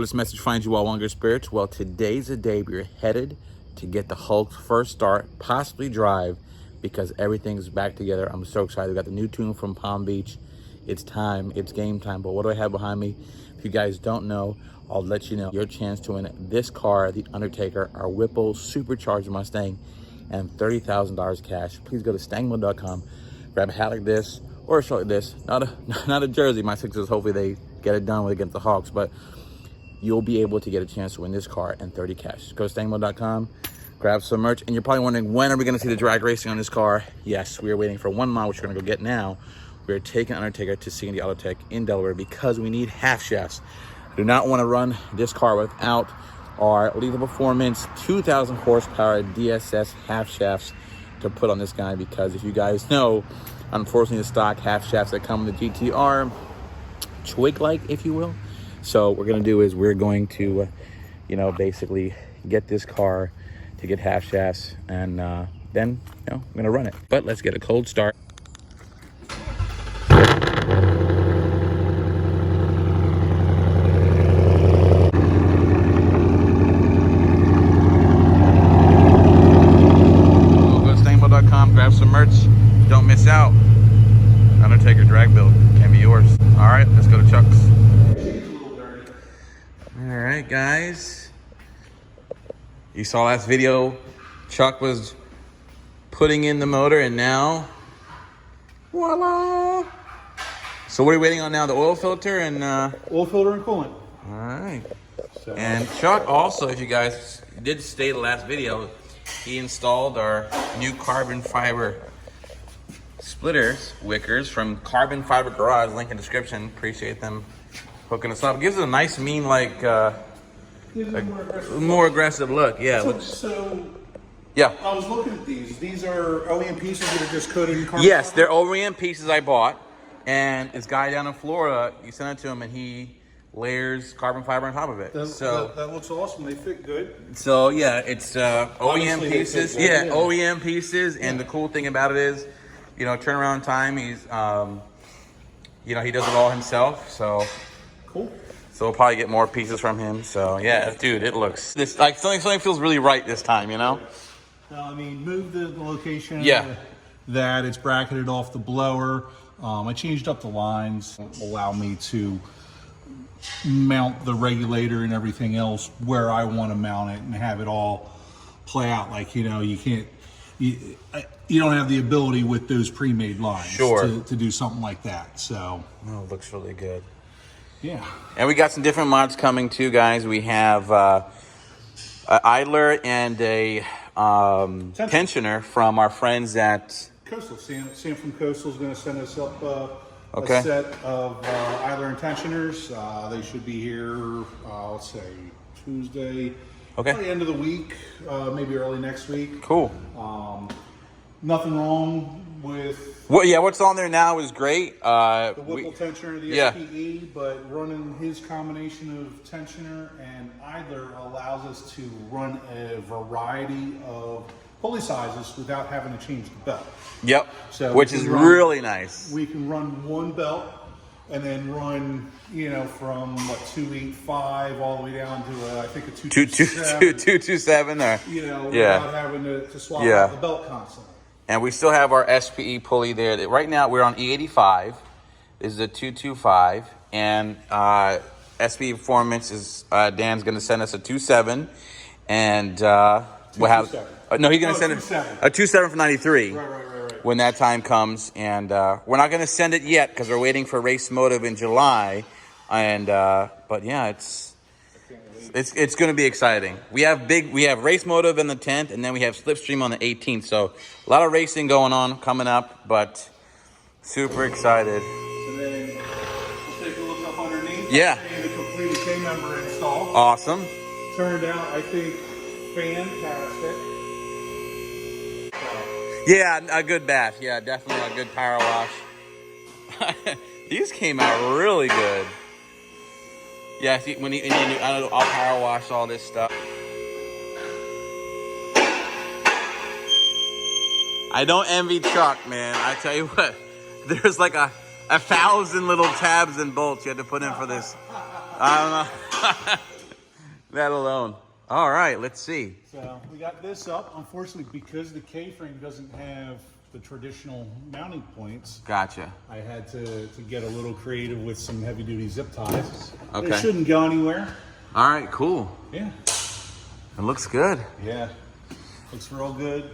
this message finds you all longer spirits. Well, today's the day we're headed to get the Hulk's first start, possibly drive, because everything's back together. I'm so excited. We got the new tune from Palm Beach. It's time. It's game time. But what do I have behind me? If you guys don't know, I'll let you know your chance to win this car, the Undertaker, our Whipple supercharged Mustang, and $30,000 cash. Please go to StangMode.com, grab a hat like this or a shirt like this. Not a jersey. My Sixers, hopefully they get it done with against the Hawks, but you'll be able to get a chance to win this car and 30 cash. Go to StangMode.com, grab some merch, and you're probably wondering, when are we going to see the drag racing on this car? Yes, we are waiting for 1 mile, which we're going to go get now. We're taking Undertaker to C&D Auto Tech in Delaware because we need half shafts. Do not want to run this car without our Lethal Performance 2,000 horsepower DSS half shafts to put on this guy, because if you guys know, unfortunately the stock half shafts that come with the GT are twig-like, if you will. So what we're going to do is we're going to, basically get this car to get half shafts, and then, we're going to run it. But let's get a cold start. Grab some merch. Don't miss out. Undertaker drag build can be yours. All right, let's go to Chuck's. All right, guys. You saw last video. Chuck was putting in the motor, and now, voila. So what are we waiting on now? The oil filter and oil filter and coolant. All right. So. And Chuck also, if you guys did stay the last video, he installed our new carbon fiber splitters, wickers from Carbon Fiber Garage. Link in description. Appreciate them hooking us up. Gives it a nice, mean, like, more aggressive look. Yeah. So, yeah. I was looking at these. These are OEM pieces that are just coated in carbon Yes, fiber? they're OEM pieces I bought. And this guy down in Florida, you sent it to him, and he layers carbon fiber on top of it. That looks awesome. They fit good. So yeah, it's OEM pieces. Yeah, OEM pieces. And the cool thing about it is, turnaround time. He's, he does it all himself. So cool. So we'll probably get more pieces from him. So yeah, dude, it looks like something feels really right this time. Now, I mean, move the location. Yeah. That it's bracketed off the blower. I changed up the lines. Allow me to mount the regulator and everything else where I want to mount it and have it all play out. Like, you can't, you don't have the ability with those pre-made lines to do something like that. So it looks really good. Yeah. And we got some different mods coming too, guys. We have an idler and a tensioner from our friends at Coastal. Sam from Coastal is going to send us up a set of idler and tensioners. They should be here, let's say, Tuesday. Okay. By the end of the week, maybe early next week. Cool. Nothing wrong with... what's on there now is great. The Whipple tensioner, the SPE, but running his combination of tensioner and idler allows us to run a variety of pulley sizes without having to change the belt. Yep. So which is really nice. We can run one belt and then run, from 285 all the way down to I think a 227. 227 or without having to swap out the belt constantly. And we still have our SPE pulley there. Right now we're on E85. This is a 225, and SPE Performance is Dan's going to send us a 27, and we'll have. No, he's going to send a 27 for 93. Right. When that time comes, and we're not going to send it yet because we're waiting for Race Motive in July, and but yeah, it's going to be exciting. We have Race Motive on the 10th, and then we have Slipstream on the 18th. So a lot of racing going on coming up, but super excited. So then we'll take a look up underneath. Yeah. The completed K-member install. Awesome. Turned out, I think, fantastic. Yeah, a good bath. Yeah, definitely a good power wash. These came out really good. Yeah, see, I'll power wash all this stuff. I don't envy Chuck, man. I tell you what, there's like a 1,000 little tabs and bolts you had to put in for this. I don't know. that alone. All right, let's see. So we got this up. Unfortunately, because the K-frame doesn't have the traditional mounting points. Gotcha. I had to get a little creative with some heavy-duty zip ties. Okay. It shouldn't go anywhere. All right, cool. Yeah. It looks good. Yeah. Looks real good.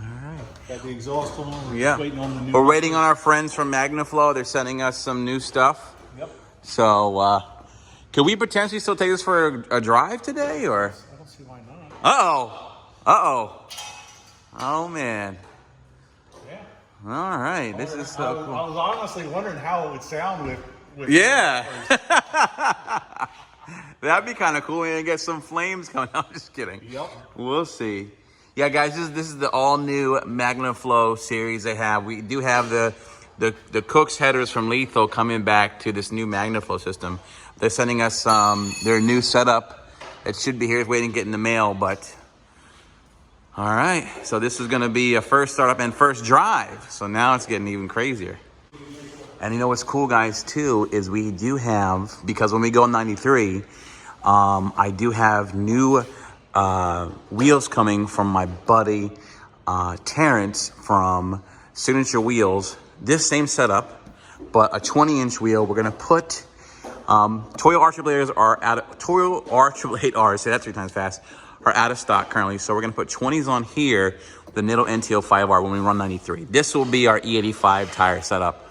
All right. Got the exhaust on. We're Yeah. just waiting on the new. We're waiting on our friends from MagnaFlow. They're sending us some new stuff. Yep. So, could we potentially still take this for a drive today, or? I don't see why not. Uh-oh. Oh, man. Yeah. All right. This is so cool. I was honestly wondering how it would sound with Yeah. That'd be kind of cool. And get some flames coming. I'm just kidding. Yep. We'll see. Yeah, guys, this is the all-new MagnaFlow series they have. We do have the Cook's headers from Lethal coming back to this new MagnaFlow system. They're sending us their new setup. It should be here. It's waiting to get in the mail, but... All right, so this is gonna be a first startup and first drive. So now it's getting even crazier. And you know what's cool, guys, too, is we do have, because when we go 93, I do have new wheels coming from my buddy Terrence from Signature Wheels. This same setup, but a 20-inch wheel. We're gonna put Toyo R888Rs are Toyo R888Rs. Say that 3 times fast. Are out of stock currently, so we're gonna put 20s on here with the Nitto NTO5R when we run 93. This will be our E85 tire setup.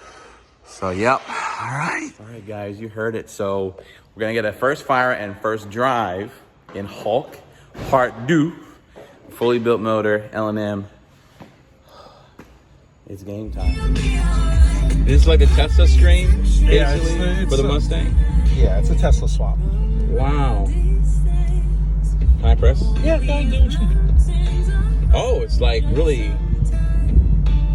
So, yep. All right, guys, you heard it. So we're gonna get a first fire and first drive in Hulk Part 2, fully built motor, L&M. It's game time. This is like a Tesla screen, basically, it's for the Mustang. Yeah, it's a Tesla swap. Wow. Can I press? Yeah, go and do what you do. Oh, it's like really.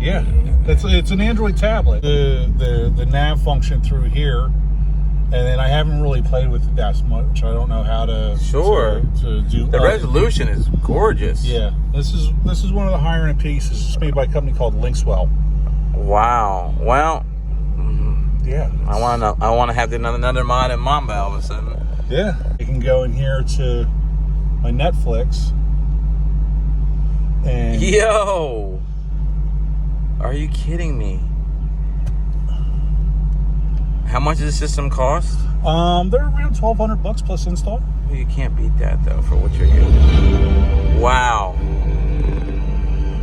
Yeah, it's an Android tablet. The nav function through here, and then I haven't really played with it that much. I don't know how to to do. The resolution is gorgeous. Yeah, this is one of the higher end pieces. It's made by a company called Linkswell. Wow. Well. Yeah. I want to have another mod in Mamba all of a sudden. Yeah. You can go in here to my Netflix. And yo, are you kidding me? How much does the system cost? They're around $1,200 plus install. Well, you can't beat that though for what you're getting. Wow.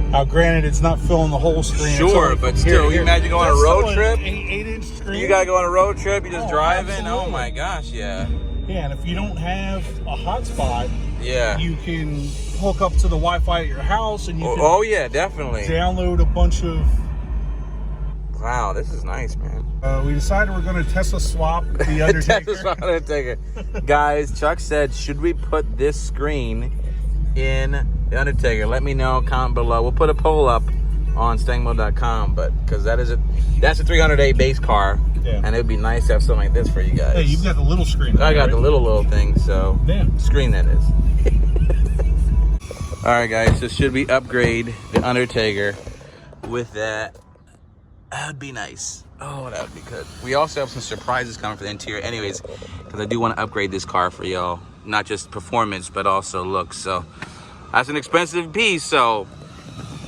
Now, granted, it's not filling the whole screen. Sure, but still, you imagine going on a road trip. 8-inch screen. You gotta go on a road trip. You just driving. Absolutely. Oh my gosh, yeah. Yeah, and if you don't have a hotspot, yeah, you can hook up to the Wi-Fi at your house, and you can oh yeah, definitely download a bunch of. Wow, this is nice, man. We decided we're going to Tesla swap the Undertaker. Tesla swap Undertaker. Guys, Chuck said, should we put this screen in the Undertaker? Let me know. Comment below. We'll put a poll up on StangMode.com, but because that's a 300A base car, yeah, and it would be nice to have something like this for you guys. Hey, you've got the little screen. I got the little thing, so screen that is. All right, guys. So should we upgrade the Undertaker with that? That would be nice. Oh, that would be good. We also have some surprises coming for the interior, anyways, because I do want to upgrade this car for y'all, not just performance, but also looks. So that's an expensive piece. So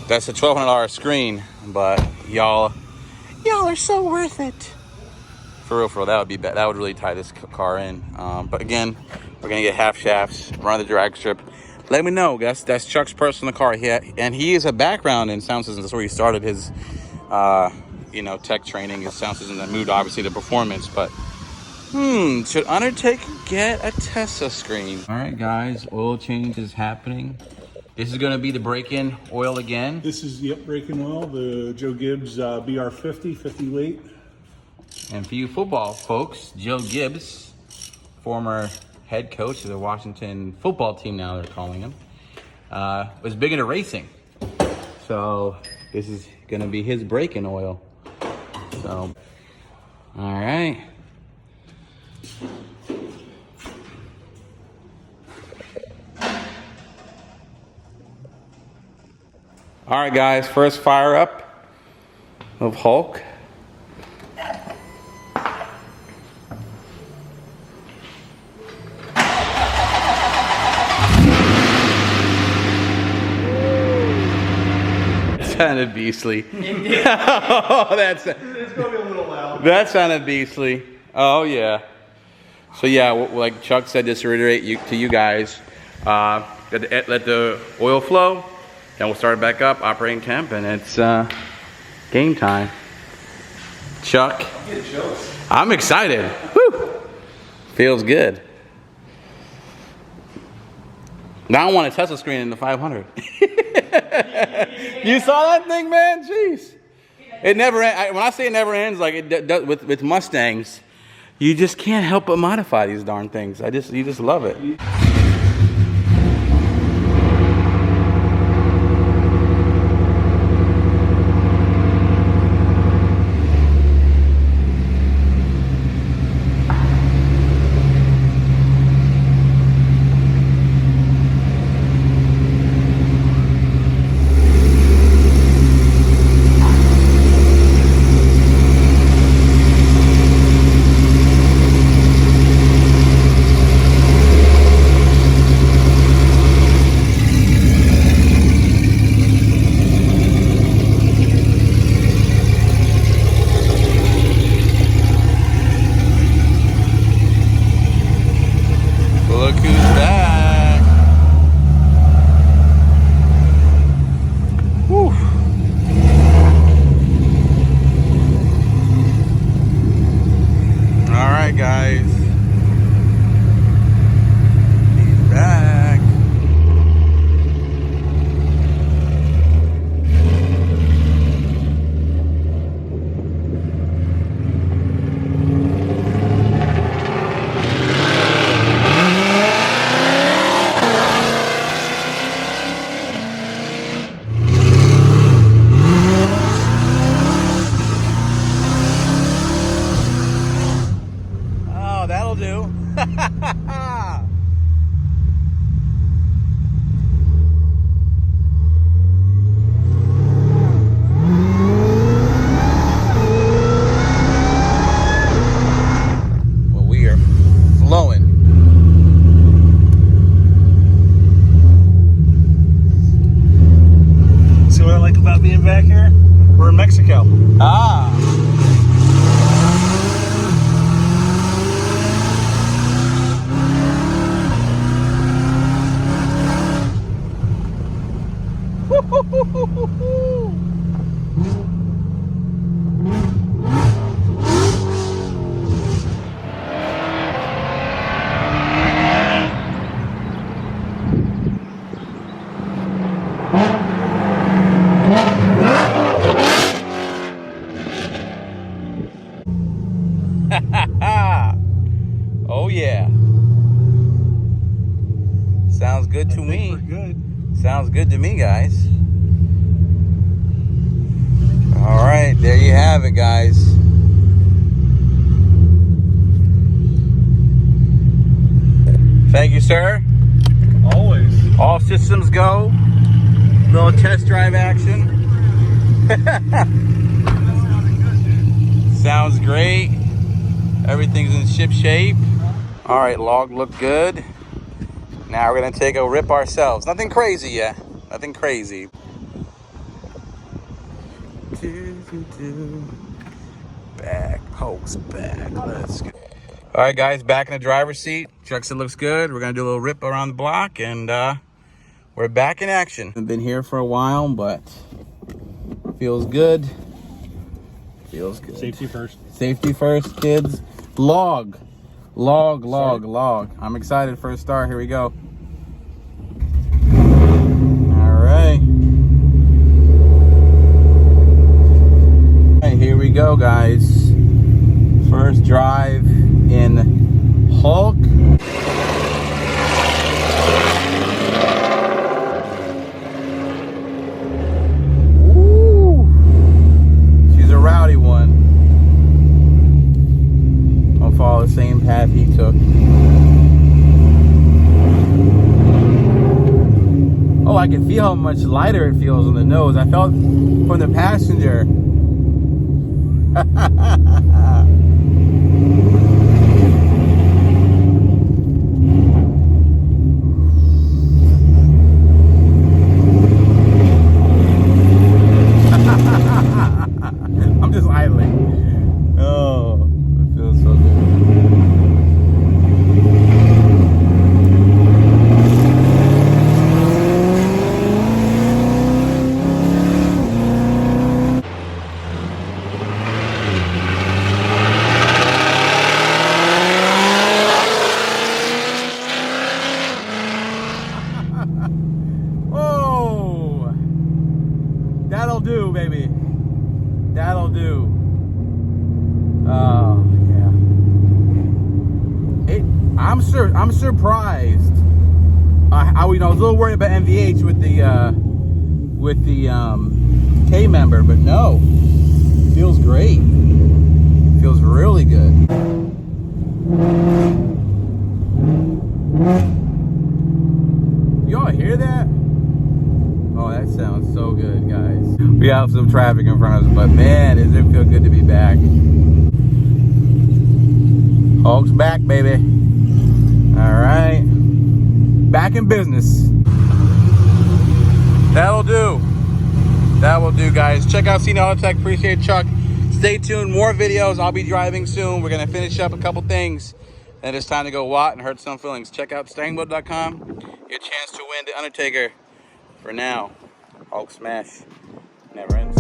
that's a $1,200 screen, but y'all are so worth it. For real, that would be bad. That would really tie this car in. But again, we're gonna get half shafts, run the drag strip. Let me know. That's Chuck's personal car. And he has a background in sound systems. That's where he started his, tech training. His sound systems that moved obviously to performance. But should Undertaker get a Tesla screen? All right, guys. Oil change is happening. This is going to be the break-in oil again. This is the break-in oil, the Joe Gibbs BR50, 50 weight. And for you football folks, Joe Gibbs, former head coach of the Washington football team, now they're calling him, was big into racing. So this is going to be his break-in oil. So, all right. All right, guys, first fire up of Hulk. sounded beastly. Oh, it's gonna be a little loud. that sounded beastly. Oh yeah. So yeah, like Chuck said, just to reiterate to you guys, let the oil flow, then we'll start it back up, operating temp, and it's game time. Chuck, I'm excited. Woo. Feels good. Now I want a Tesla screen in the 500. You saw that thing, man? Jeez. It never ends. When I say it never ends, like it does with Mustangs, you just can't help but modify these darn things. You just love it. Look who's back. Whew. All right, guys. He's back. Oh, that'll do. Well, we are flowing. See what I like about being back here? We're in Mexico. Ah. Oh yeah. Sounds good to me. We're good. Sounds good to me, guys. All right, there you have it, guys. Thank you, sir. Always. All systems go. Little test drive action. Sounds great. Everything's in ship shape. All right, log looked good. Now we're gonna take a rip ourselves. Nothing crazy yet. Nothing crazy. Back, post back. Let's go. All right, guys, back in the driver's seat. Chuck said looks good. We're gonna do a little rip around the block, and we're back in action. I've been here for a while, but feels good. Feels good. Safety first. Safety first, kids. Log. I'm excited for a start. Here we go. All right. Hey, here we go, guys. First drive in Hulk. Ooh. She's a rowdy one. I'll follow the same path he took. Oh, I can feel how much lighter it feels on the nose. I felt from the passenger. baby. That'll do. Oh yeah. I'm surprised. I was a little worried about NVH with the K member, but no, feels great. Feels really good. Y'all hear that? Oh, that sounds so good, guys. We have some traffic in front of us, but man, does it feel good to be back. Hulk's back, baby. All right. Back in business. That'll do. That will do, guys. Check out Cena Auto Tech. Appreciate Chuck. Stay tuned. More videos. I'll be driving soon. We're going to finish up a couple things. Then it's time to go watt and hurt some feelings. Check out StangMode.com. Your chance to win the Undertaker. For now, Hulk smash. Never ends.